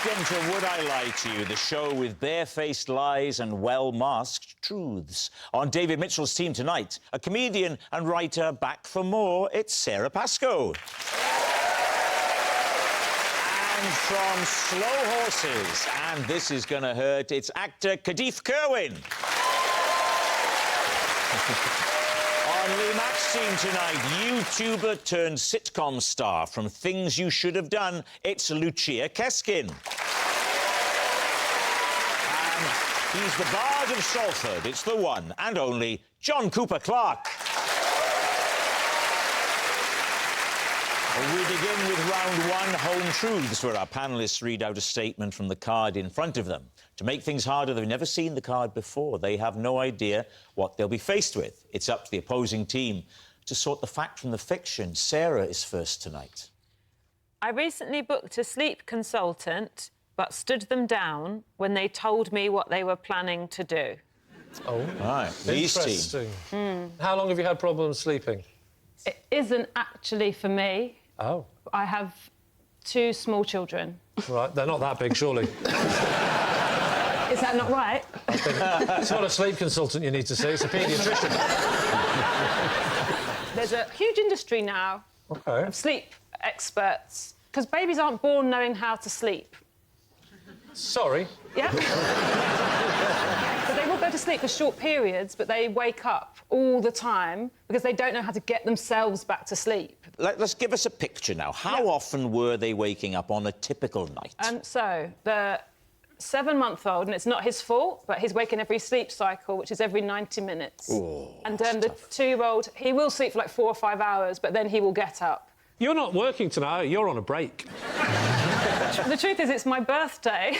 Welcome to Would I Lie to You, the show with barefaced lies and well-masked truths. On David Mitchell's team tonight, a comedian and writer back for more, it's Sarah Pascoe. And from Slow Horses, and this is gonna hurt, it's actor Kadeef Kirwan. On Lee Mack's team tonight, YouTuber turned sitcom star from Things You Should Have Done, it's Lucia Keskin. And he's the Bard of Salford, it's the one and only John Cooper Clarke. We begin with round one, Home Truths, where our panellists read out a statement from the card in front of them. To make things harder, they've never seen the card before. They have no idea what they'll be faced with. It's up to the opposing team to sort the fact from the fiction. Sarah is first tonight. I recently booked a sleep consultant, but stood them down when they told me what they were planning to do. Oh, right. Lee's interesting. How long have you had problems sleeping? It isn't actually for me. Oh. I have two small children. Right, they're not that big, surely. Is that not right? It's not a sleep consultant you need to see, it's a paediatrician. There's a huge industry now of sleep experts, because babies aren't born knowing how to sleep. Sorry? Yeah? So they will go to sleep for short periods, but they wake up all the time because they don't know how to get themselves back to sleep. Let's give us a picture now. How often were they waking up on a typical night? So, the 7-month-old, and it's not his fault, but he's waking every sleep cycle, which is every 90 minutes. Oh, and the 2-year-old, he will sleep for like 4 or 5 hours, but then he will get up. You're not working tonight, you're on a break. The truth is, it's my birthday.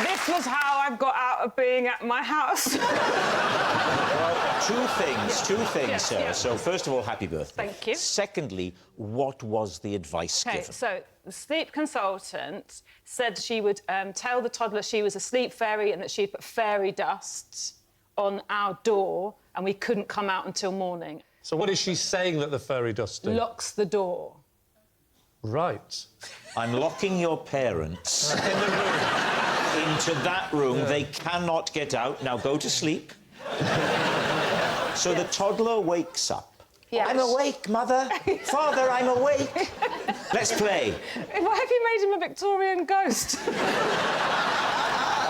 This was how I got out of being at my house. Well, two things, Sarah. Yeah. So, first of all, happy birthday. Thank you. Secondly, what was the advice given? So the sleep consultant said she would tell the toddler she was a sleep fairy and that she'd put fairy dust on our door and we couldn't come out until morning. So what is she saying that the fairy dust did? Locks the door. Right. I'm locking your parents into that room. Yeah. They cannot get out. Now go to sleep. So the toddler wakes up. Yes. I'm awake, Mother. Father, I'm awake. Let's play. What if you made him a Victorian ghost?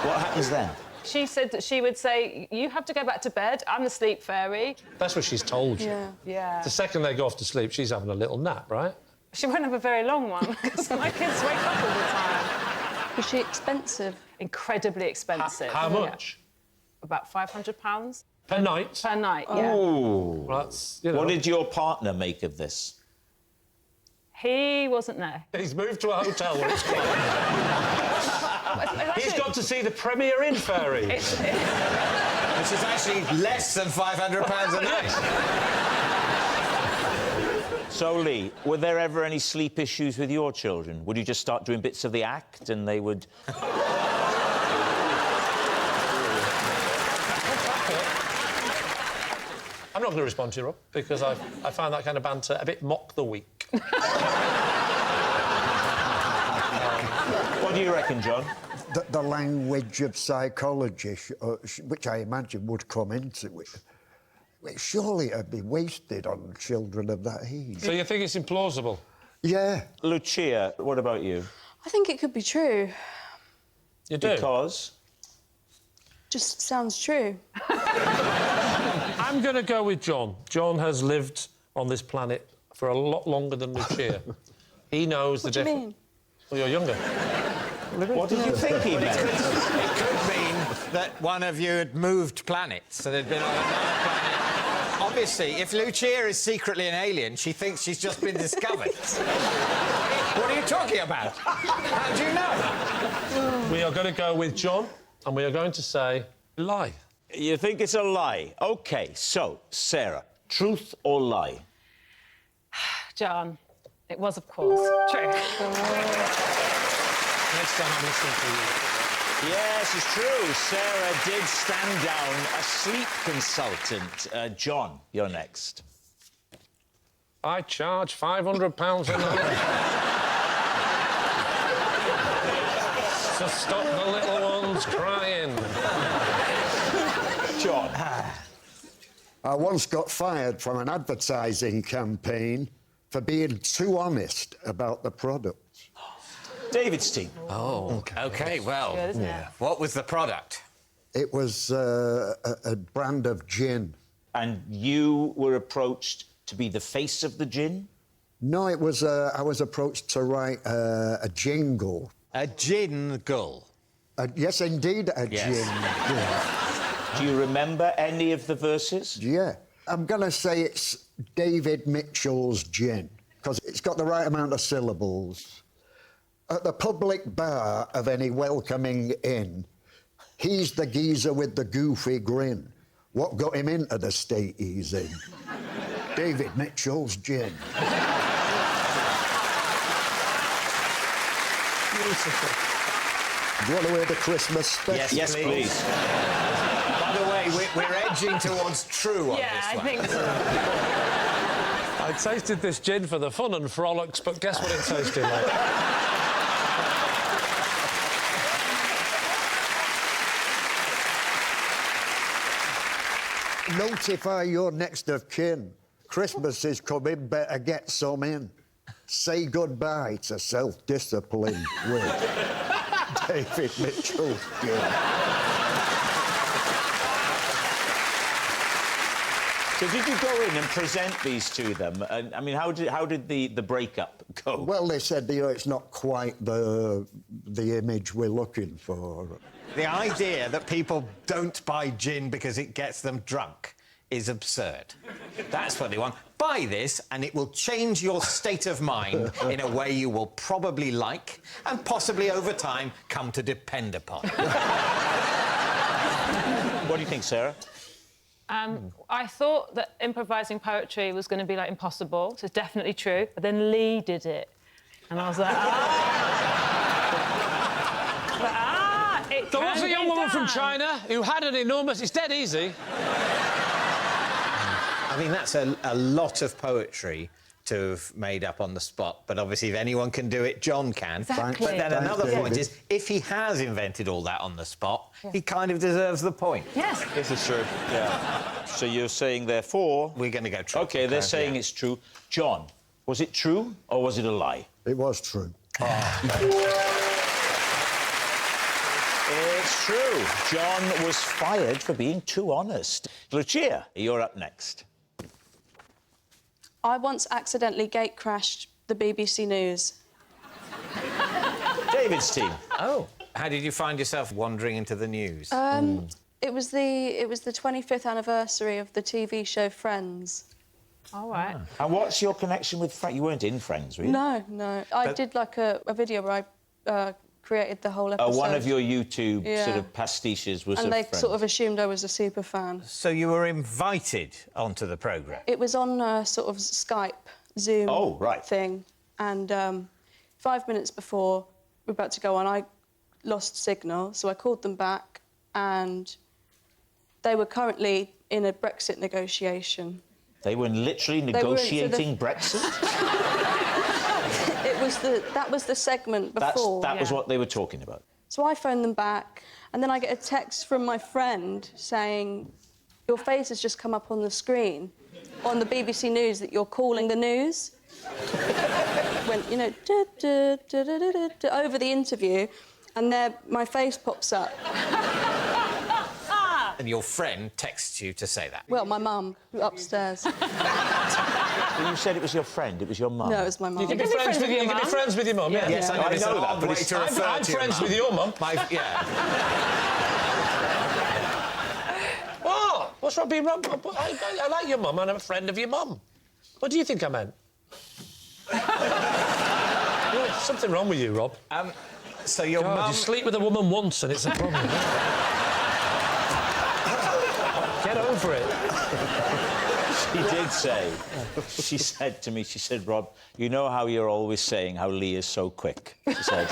What happens then? She said that she would say, you have to go back to bed, I'm the sleep fairy. That's what she's told you. Yeah. The second they go off to sleep, she's having a little nap, right? She won't have a very long one, because my kids wake up all the time. Was she expensive? Incredibly expensive. How much? Yeah. About £500. Per night? Per night, yeah. Ooh. Well, that's, you know. What did your partner make of this? He wasn't there. He's moved to a hotel where it's quiet. He's got to see the Premier Inn Fairy. Which is actually less than £500 a night. So, Lee, were there ever any sleep issues with your children? Would you just start doing bits of the act and they would... I'm not going to respond to you, Rob, because I find that kind of banter a bit mock the weak. What do you reckon, John? The language of psychology, which I imagine would come into it, surely it'd be wasted on children of that age. So you think it's implausible? Yeah. Lucia, what about you? I think it could be true. You do? Because? Just sounds true. I'm going to go with John. John has lived on this planet for a lot longer than Lucia. He knows the difference. What do you mean? Well, you're younger. What did you think he meant? It could mean that one of you had moved planets, so they'd been on another planet. Obviously, if Lucia is secretly an alien, she thinks she's just been discovered. What are you talking about? How do you know? We are going to go with John, and we are going to say lie. You think it's a lie? OK, so, Sarah, truth or lie? John, it was, of course, true. Next time I'm listening to you. Yes, it's true. Sarah did stand down a sleep consultant. John, you're next. I charge £500 a night to stop the little ones crying. John. I once got fired from an advertising campaign for being too honest about the product. David's team. Oh, OK, well, Good, isn't it? what was the product? It was a brand of gin. And you were approached to be the face of the gin? No, it was. I was approached to write a jingle. A jingle. Yes, indeed, a Yes. gin. Yeah. Do you remember any of the verses? Yeah. I'm going to say it's David Mitchell's gin, because it's got the right amount of syllables. At the public bar of any welcoming inn, he's the geezer with the goofy grin. What got him into the state he's in? David Mitchell's gin. Beautiful. Do you want to hear the Christmas special? Yes, please. By the way, we're edging towards true on Yeah, this I one. think so. I tasted this gin for the fun and frolics, but guess what it tasted like? Notify your next of kin. Christmas is coming, better get some in. Say goodbye to self-discipline with David Mitchell. So did you go in and present these to them? And, I mean, how did the breakup go? Well, they said, you know, it's not quite the image we're looking for. The idea that people don't buy gin because it gets them drunk is absurd. That's what they want. Buy this and it will change your state of mind in a way you will probably like and possibly over time come to depend upon. What do you think, Sarah? I thought that improvising poetry was going to be, like, impossible, so it's definitely true. But then Lee did it. And I was like, it There was can a young be woman from done. China who had an enormous... It's dead easy. I mean, that's a lot of poetry to have made up on the spot, but obviously if anyone can do it, John can. Exactly. But then Thanks, another point David. is, if he has invented all that on the spot, he kind of deserves the point. Yes. This is true. Yeah. So you're saying, therefore... We're going to go true. OK, they're saying yeah. it's true. John, was it true or was it a lie? It was true. It's true. John was fired for being too honest. Lucia, you're up next. I once accidentally gate crashed the BBC News. David's team. Oh. How did you find yourself wandering into the news? It was the 25th anniversary of the TV show Friends. All right. And what's your connection with Friends? You weren't in Friends, were you? No. I did like a video where I created the whole episode. One of your YouTube Yeah. sort of pastiches was and of they Friends. sort of assumed I was a super fan. So you were invited onto the programme? It was on a sort of Skype, Zoom Oh, right. thing. And 5 minutes before we were about to go on, I lost signal, so I called them back, and they were currently in a Brexit negotiation. They were literally They weren't, so negotiating Brexit? That was the segment before. That was yeah. what they were talking about. So I phoned them back, and then I get a text from my friend saying, your face has just come up on the screen on the BBC News that you're calling the news. Went, you know, over the interview, and there my face pops up. And your friend texts you to say that? Well, my mum, upstairs. You said it was your friend, it was your mum. No, it was my mum. You can be friends with your mum, yeah. Yes, I know, I it's know an that, odd but way it's- to refer I'm to your friends mum. with your mum. Yeah. What? What's wrong being wrong? I like your mum and I'm a friend of your mum. What do you think I meant? Yeah, something wrong with you, Rob. So your God, mum... you sleep with a woman once and it's a problem. Get over it. She did say, she said to me, she said, Rob, you know how you're always saying how Lee is so quick? She said.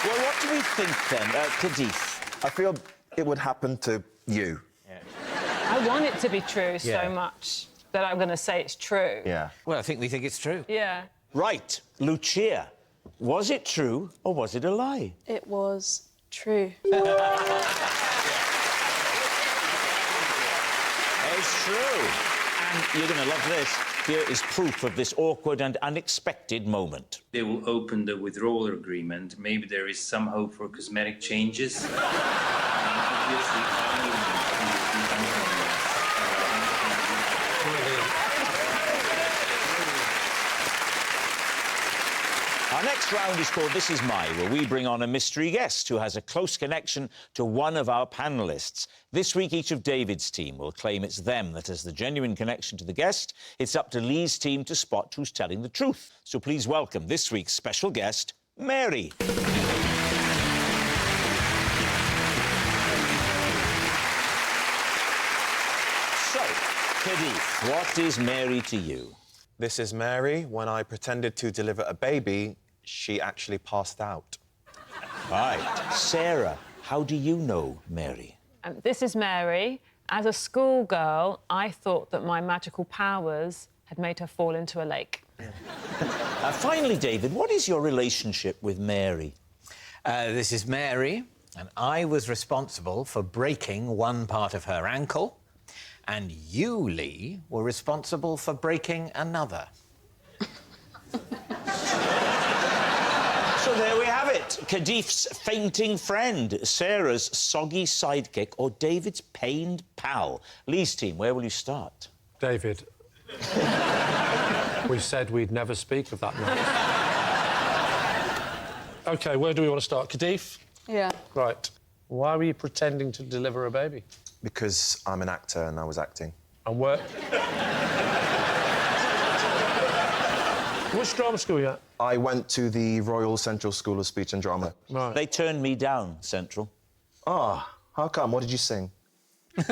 Well, what do we think then? Kadif? I feel it would happen to You. I want it to be true Yeah. so much that I'm going to say it's true. Yeah. Well, I think we think it's true. Yeah. Right, Lucia. Was it true or was it a lie? It was true. It's true. And you're going to love this. Here is proof of this awkward and unexpected moment. They will open the withdrawal agreement. Maybe there is some hope for cosmetic changes. And obviously, I will Our next round is called This Is My, where we bring on a mystery guest who has a close connection to one of our panellists. This week, each of David's team will claim it's them that has the genuine connection to the guest. It's up to Lee's team to spot who's telling the truth. So please welcome this week's special guest, Mary. So, Khadif, what is Mary to you? This is Mary. When I pretended to deliver a baby, she actually passed out. Right. Sarah, how do you know Mary? This is Mary. As a schoolgirl, I thought that my magical powers had made her fall into a lake. Finally, David, what is your relationship with Mary? This is Mary, and I was responsible for breaking one part of her ankle, and you, Lee, were responsible for breaking another. So there we have it. Khadif's fainting friend, Sarah's soggy sidekick, or David's pained pal. Lee's team, where will you start? David, we said we'd never speak of that night. OK, where do we want to start? Khadif? Yeah. Right. Why were you pretending to deliver a baby? Because I'm an actor and I was acting. And where... Which drama school are you at? I went to the Royal Central School of Speech and Drama. Right. They turned me down, Central. Ah, how come? What did you sing? No,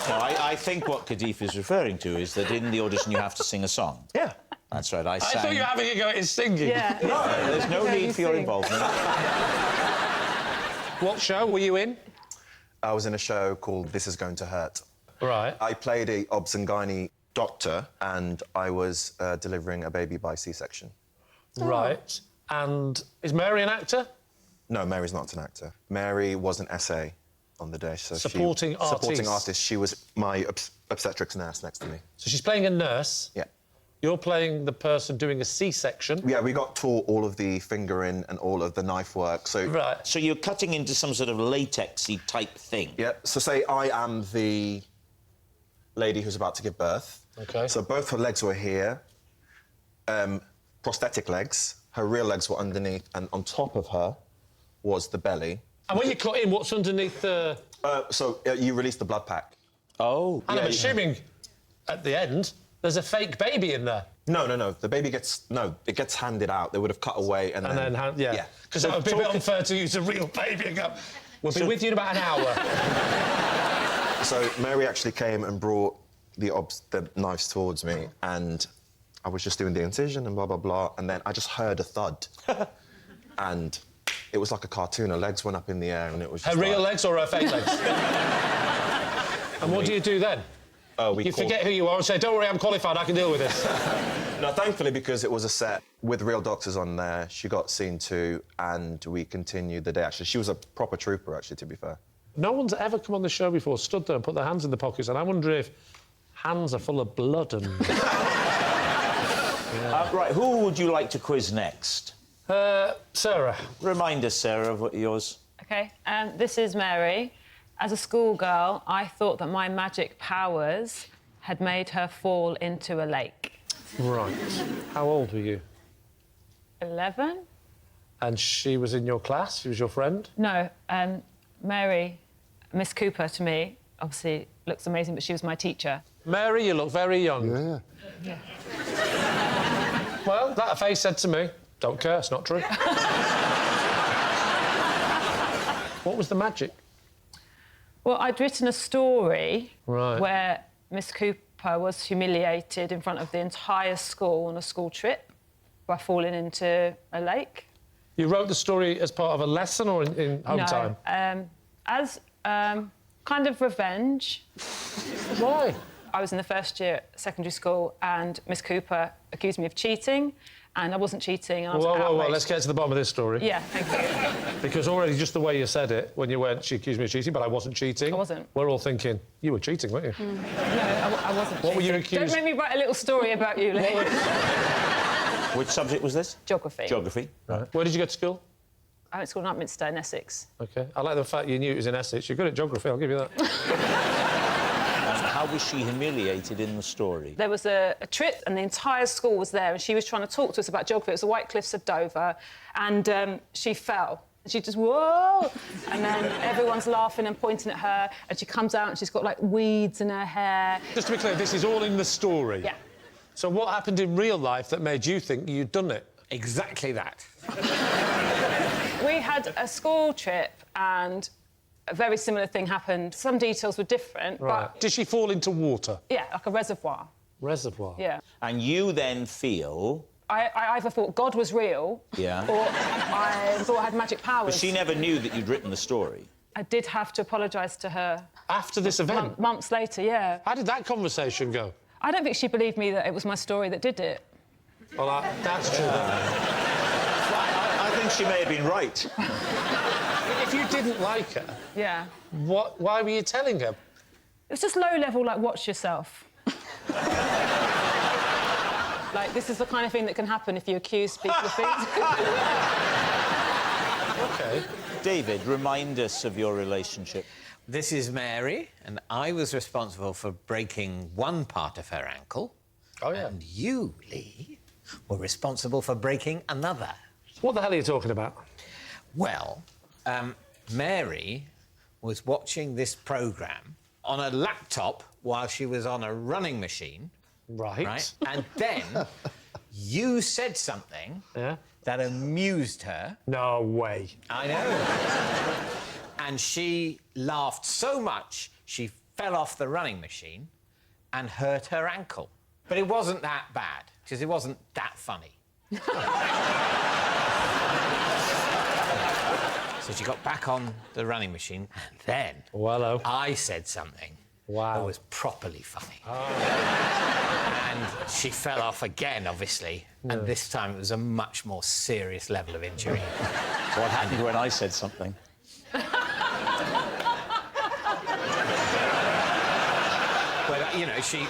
I think what Khadif is referring to is that in the audition you have to sing a song. Yeah. That's right, I sang. I thought you were having a go at his singing. Yeah. There's no need for your involvement. What show were you in? I was in a show called This Is Going to Hurt. Right. I played a obs-and-gynae doctor and I was delivering a baby by C-section. Right. And is Mary an actor? No, Mary's not an actor. Mary was an SA on the day. So Supporting artist. Supporting artist. She was my obstetrics nurse next to me. So she's playing a nurse. Yeah. You're playing the person doing a C-section. Yeah, we got taught all of the fingering and all of the knife work. So Right. So you're cutting into some sort of latexy type thing. yeah. So say I am the lady who's about to give birth. OK. So both her legs were here, prosthetic legs. Her real legs were underneath, and on top of her was the belly. And when you cut in, what's underneath the... You release the blood pack. Oh. And I'm yeah. assuming at the end there's a fake baby in there. No. The baby gets it gets handed out. They would have cut away and then yeah. Because that would be a bit unfair to use a real baby and go, we'll be with you in about an hour. So Mary actually came and brought the knives towards me, and I was just doing the incision and blah blah blah, and then I just heard a thud, and it was like a cartoon. Her legs went up in the air, and it was just Her real like... legs or her fake legs? And what do you do then? You forget who you are and say, don't worry, I'm qualified, I can deal with this. No, thankfully, because it was a set with real doctors on there, she got seen to, and we continued the day. Actually, she was a proper trooper, actually, to be fair. No one's ever come on the show before, stood there and put their hands in the pockets, and I wonder if hands are full of blood and... Right, who would you like to quiz next? Sarah. Remind us, Sarah, of what yours... OK, this is Mary. As a schoolgirl, I thought that my magic powers had made her fall into a lake. Right. How old were you? 11? And she was in your class? She was your friend? No, Mary, Miss Cooper to me, obviously looks amazing, but she was my teacher. Mary, you look very young. Yeah. Well, that face said to me, don't care, it's not true. What was the magic? Well, I'd written a story Right. where Miss Cooper was humiliated in front of the entire school on a school trip by falling into a lake. You wrote the story as part of a lesson or in home time? As kind of revenge. Why? I was in the first year at secondary school and Miss Cooper accused me of cheating and I wasn't cheating and I was outraged. Whoa, let's get to the bottom of this story. Yeah, thank you. Because already just the way you said it, when you went, she accused me of cheating, but I wasn't cheating. I wasn't. We're all thinking, you were cheating, weren't you? No, I wasn't cheating. What were you accused? Don't make me write a little story about you, Lee. Which subject was this? Geography. Geography. Right. Where did you go to school? I went to school in Upminster in Essex. OK. I like the fact you knew it was in Essex. You're good at geography, I'll give you that. How was she humiliated in the story? There was a trip and the entire school was there and she was trying to talk to us about geography. It was the White Cliffs of Dover and she fell. She just, whoa! And then everyone's laughing and pointing at her and she comes out and she's got, like, weeds in her hair. Just to be clear, this is all in the story? Yeah. So what happened in real life that made you think you'd done it? Exactly that. We had a school trip and a very similar thing happened. Some details were different, Right. but... Did she fall into water? Yeah, like a reservoir. Reservoir? Yeah. And you then feel... I either thought God was real... Yeah. ...or I thought I had magic powers. But she never knew that you'd written the story. I did have to apologise to her... After this event? Months later, yeah. How did that conversation go? I don't think she believed me that it was my story that did it. Well, that's true. I think she may have been right. If you didn't like her, Yeah. why were you telling her? It was just low level, like, watch yourself. Like, this is the kind of thing that can happen if you accuse people of things. OK. David, remind us of your relationship. This is Mary, and I was responsible for breaking one part of her ankle. Oh, yeah. And you, Lee, were responsible for breaking another. What the hell are you talking about? Well, Mary was watching this programme on a laptop while she was on a running machine. Right. And then you said something that amused her. No way. I know. And she laughed so much, she fell off the running machine and hurt her ankle. But it wasn't that bad, because it wasn't that funny. So she got back on the running machine, and then I said something that was properly funny. And she fell off again, obviously, and this time it was a much more serious level of injury. What happened when I said something? Well, you know, she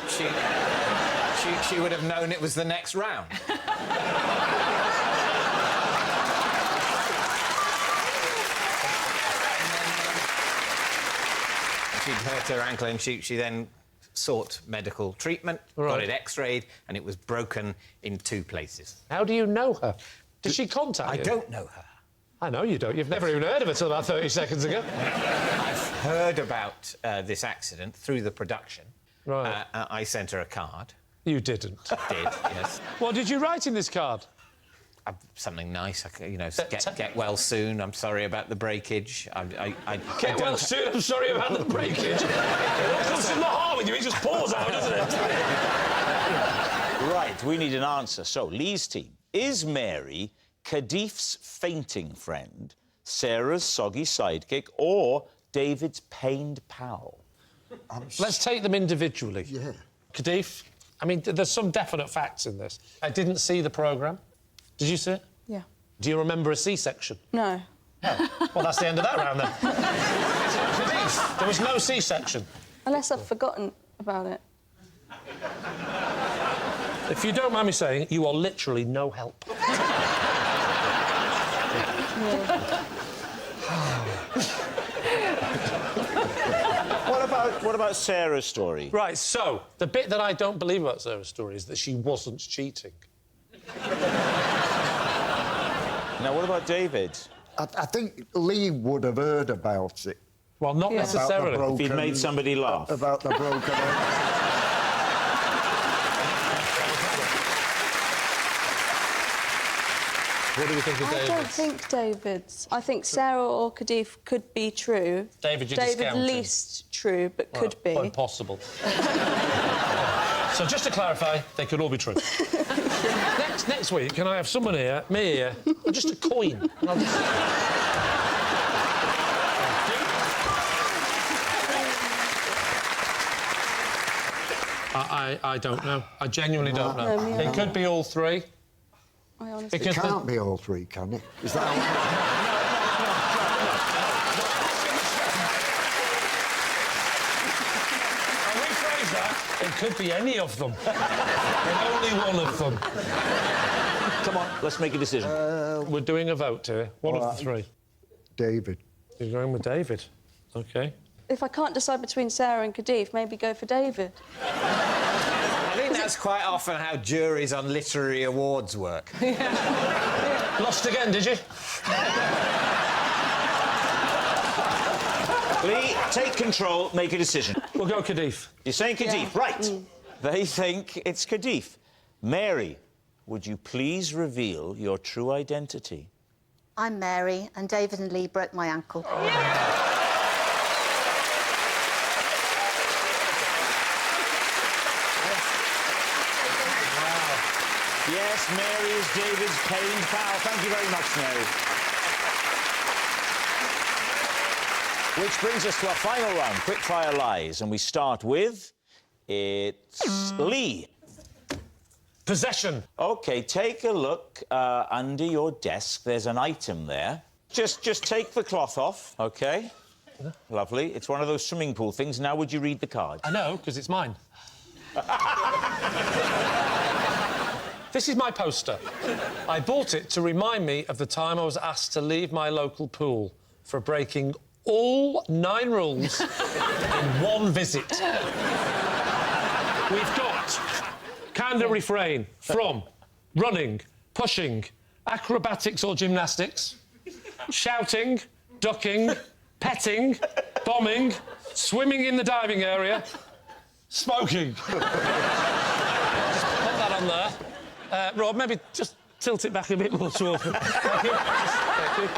would have known it was the next round. She'd hurt her ankle and she then sought medical treatment, got it x-rayed, and it was broken in 2 places. How do you know her? Did she contact you? I don't know her. I know you don't. You've never even heard of her till about 30 seconds ago. I've heard about this accident through the production. Right. I sent her a card. You didn't? Did, yes. What did you write in this card? Something nice, you know, get well soon, I'm sorry about the breakage. Get well soon, I'm sorry about the breakage. What comes from the heart with you, it just pours out, doesn't it? Right, we need an answer. So, Lee's team. Is Mary Kadif's fainting friend, Sarah's soggy sidekick, or David's pained pal? Let's take them individually. Yeah. Kadif, I mean, there's some definite facts in this. I didn't see the programme. Did you see it? Yeah. Do you remember a C-section? No. Oh. Well, that's the end of that round, then. Kadif, there was no C-section. Unless I've forgotten about it. If you don't mind me saying, you are literally no help. What about Sarah's story? Right, so, the bit that I don't believe about Sarah's story is that she wasn't cheating. Now, what about David? I think Lee would have heard about it. Well, not necessarily. If he'd made somebody laugh. About the broken... What do we think of David? I don't think David's. I think Sarah or Kadif could be true. David, you're David discounting. least true, but could be. Impossible. So just to clarify, they could all be true. Next week, can I have someone here, me here, and just a coin? And I'll just... I don't know. I genuinely don't know. No, me It could be all three. I honestly... It can't be all three, can it? Is that... I'll rephrase that. It could be any of them. And only one of them. Come on, let's make a decision. We're doing a vote here. One of the three. David. You're going with David. OK. If I can't decide between Sarah and Kadif, maybe go for David. I think that's quite often how juries on literary awards work. Lost again, did you? Lee, take control, make a decision. We'll go Kadif. You're saying Kadif, Yeah. right. They think it's Kadif. Mary, would you please reveal your true identity? I'm Mary, and David and Lee broke my ankle. Yes, Mary is David's pained pal. Thank you very much, Mary. Which brings us to our final round, quickfire lies, and we start with... It's Lee. Possession. OK, take a look under your desk. There's an item there. Just take the cloth off, OK? Lovely. It's one of those swimming pool things. Now, would you read the card? I know, because it's mine. This is my poster. I bought it to remind me of the time I was asked to leave my local pool for breaking all 9 rules in one visit. We've got kind of refrain from running, pushing, acrobatics or gymnastics, shouting, ducking, petting, bombing, swimming in the diving area, smoking. Just put that on there. Rob, maybe just tilt it back a bit more towards me. Thank you.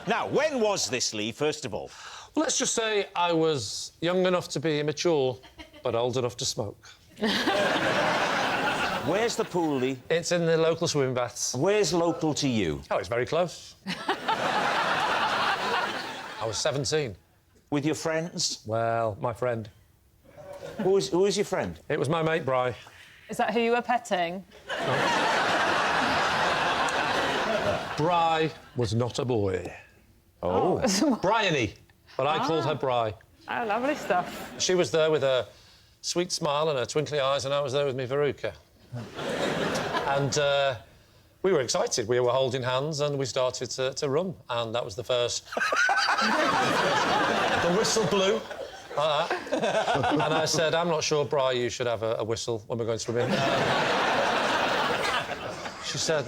Now, when was this, Lee, first of all? Well, let's just say I was young enough to be immature, but old enough to smoke. Where's the pool, Lee? It's in the local swimming baths. Where's local to you? Oh, it's very close. I was 17. With your friends? Well, my friend. Who is your friend? It was my mate, Bri. Is that who you were petting? Bri was not a boy. Oh. Bryony. But I called her Bri. Oh, lovely stuff. She was there with a sweet smile and her twinkly eyes, and I was there with me Veruca. And we were excited. We were holding hands and we started to run. And that was the first... The whistle blew. Like that. And I said, I'm not sure, Bri, you should have a whistle when we're going swimming. She said,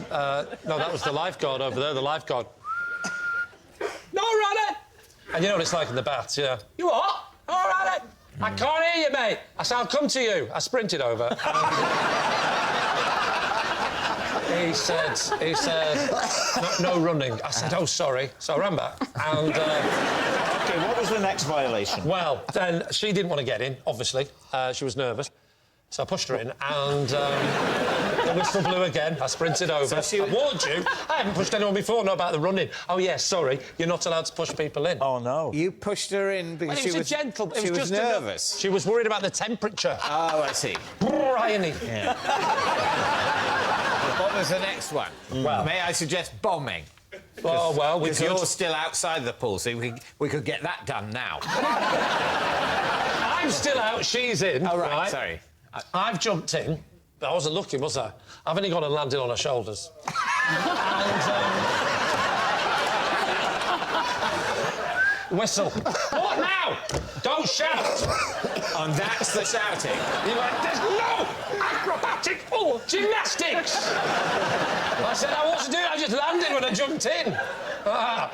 no, that was the lifeguard over there, the lifeguard. No, Ronnie! And you know what it's like in the baths, yeah. You what? All right, I can't hear you, mate. I said, I'll come to you. I sprinted over. He said, no running. I said, oh, sorry. So I ran back and... OK, what was the next violation? Well, then she didn't want to get in, obviously. She was nervous. So I pushed her in and the whistle blew again. I sprinted over. I warned you. I haven't pushed anyone before, not about the running. Oh, yes, sorry. You're not allowed to push people in. Oh, no. You pushed her in because Well, it was a gentle... She was nervous. She was worried about the temperature. Oh, I see. Bryony. Yeah. What was the next one? Well, may I suggest bombing? Oh, well, we Because could... you're still outside the pool, so we could get that done now. I'm still out, she's in. Oh, right, sorry. I've jumped in. But I wasn't looking, was I? I've only gone and landed on her shoulders. And, whistle. What now? Don't shout! And that's the shouting. You went, there's no acrobatic or gymnastics! I said, I wasn't doing it, I just landed when I jumped in.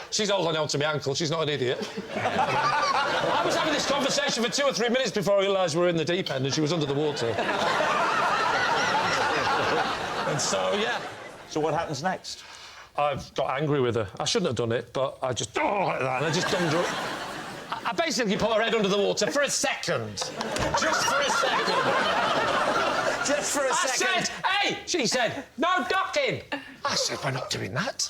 She's holding on to my ankle, she's not an idiot. I was having this conversation for 2 or 3 minutes before I realised we were in the deep end and she was under the water. And so, yeah. So what happens next? I've got angry with her. I shouldn't have done it, but I just... Oh, like that, and I just dumped her... I basically put her head under the water for a second. Just for a second. Just for a I second. said, hey! She said, no ducking. I said, we're not doing that.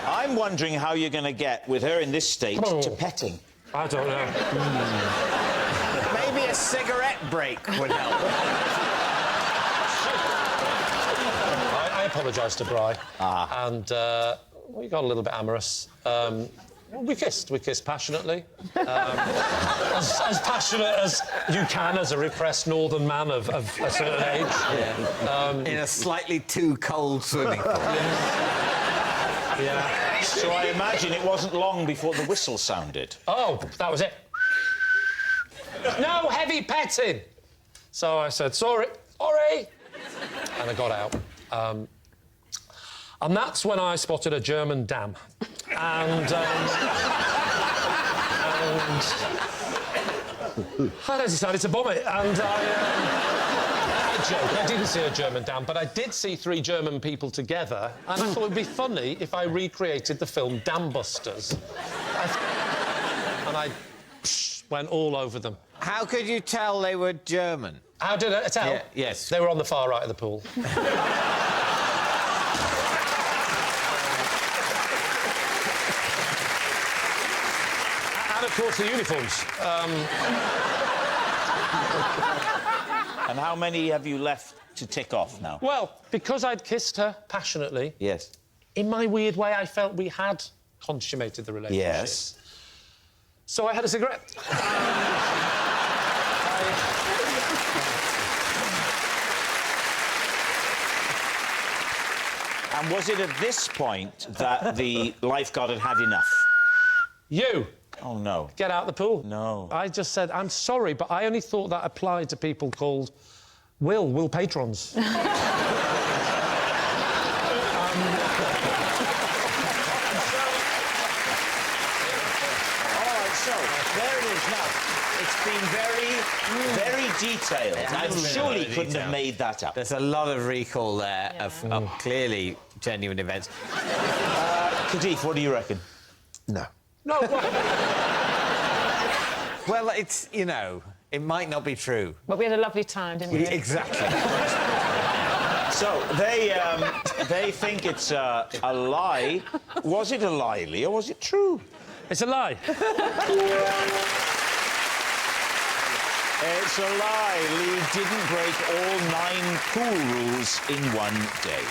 I'm wondering how you're going to get, with her in this state, Oh. to petting. I don't know. Maybe a cigarette break would help. I apologised to Bri. And we got a little bit amorous. We kissed passionately. As passionate as you can as a repressed northern man of a certain age. In a slightly too cold swimming pool. Yeah. So I imagine it wasn't long before the whistle sounded. Oh, that was it. No heavy petting. So I said, sorry. And I got out. And that's when I spotted a German dam. And I decided to bomb it. And I joke, I didn't see a German dam, but I did see 3 German people together, and I thought it would be funny if I recreated the film Dam Busters. And I went all over them. How could you tell they were German? How did I tell? Yeah, yes. They were on the far right of the pool. And, of course, the uniforms. And how many have you left to tick off now? Well, because I'd kissed her passionately, Yes. in my weird way, I felt we had consummated the relationship. Yes. So I had a cigarette. And was it at this point that the lifeguard had had enough? You, Oh, no. get out the pool. No. I just said, I'm sorry, but I only thought that applied to people called Will Patrons. All right, so there it is now. It's been very detailed. And surely couldn't have made that up. There's a lot of recall there of clearly genuine events. Kadif, what do you reckon? No. No, what? Well, it's, you know, it might not be true. But we had a lovely time, didn't we? Exactly. So they think it's a lie. Was it a lie, Lee, or was it true? It's a lie. It's a lie. Lee didn't break all 9 pool rules in one day.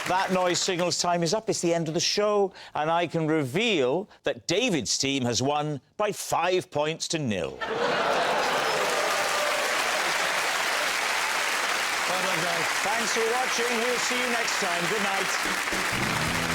That noise signals time is up. It's the end of the show, and I can reveal that David's team has won by 5 points to 0. Well done, guys. Thanks for watching. We'll see you next time. Good night.